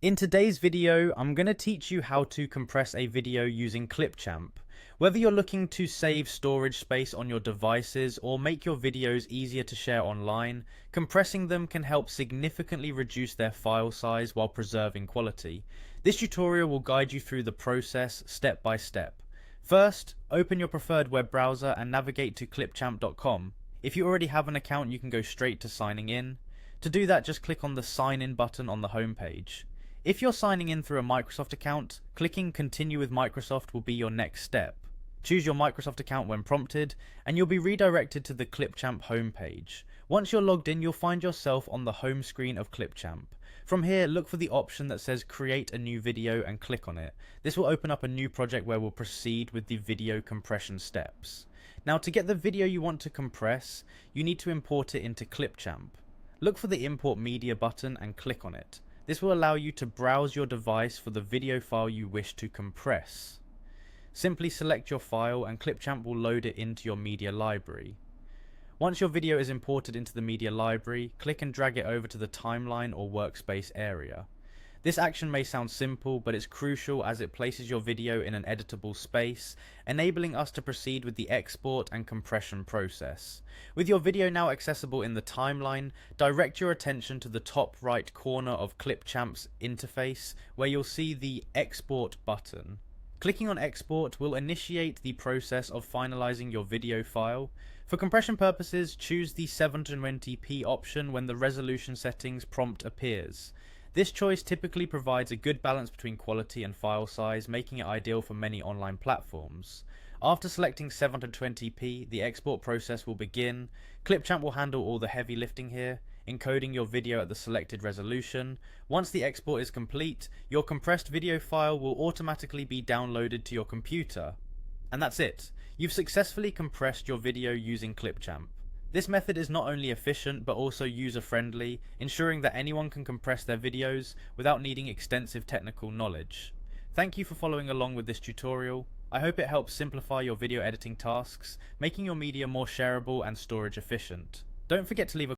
In today's video, I'm going to teach you how to compress a video using Clipchamp. Whether you're looking to save storage space on your devices or make your videos easier to share online, compressing them can help significantly reduce their file size while preserving quality. This tutorial will guide you through the process step by step. First, open your preferred web browser and navigate to clipchamp.com. If you already have an account, you can go straight to signing in. To do that, just click on the sign in button on the home page. If you're signing in through a Microsoft account, clicking Continue with Microsoft will be your next step. Choose your Microsoft account when prompted, and you'll be redirected to the Clipchamp homepage. Once you're logged in, you'll find yourself on the home screen of Clipchamp. From here, look for the option that says Create a new video and click on it. This will open up a new project where we'll proceed with the video compression steps. Now, to get the video you want to compress, you need to import it into Clipchamp. Look for the Import Media button and click on it. This will allow you to browse your device for the video file you wish to compress. Simply select your file and Clipchamp will load it into your media library. Once your video is imported into the media library, click and drag it over to the timeline or workspace area. This action may sound simple, but it's crucial as it places your video in an editable space, enabling us to proceed with the export and compression process. With your video now accessible in the timeline, direct your attention to the top right corner of Clipchamp's interface, where you'll see the Export button. Clicking on Export will initiate the process of finalizing your video file. For compression purposes, choose the 720p option when the resolution settings prompt appears. This choice typically provides a good balance between quality and file size, making it ideal for many online platforms. After selecting 720p, the export process will begin. Clipchamp will handle all the heavy lifting here, encoding your video at the selected resolution. Once the export is complete, your compressed video file will automatically be downloaded to your computer. And that's it. You've successfully compressed your video using Clipchamp. This method is not only efficient but also user-friendly, ensuring that anyone can compress their videos without needing extensive technical knowledge. Thank you for following along with this tutorial. I hope it helps simplify your video editing tasks, making your media more shareable and storage efficient. Don't forget to leave a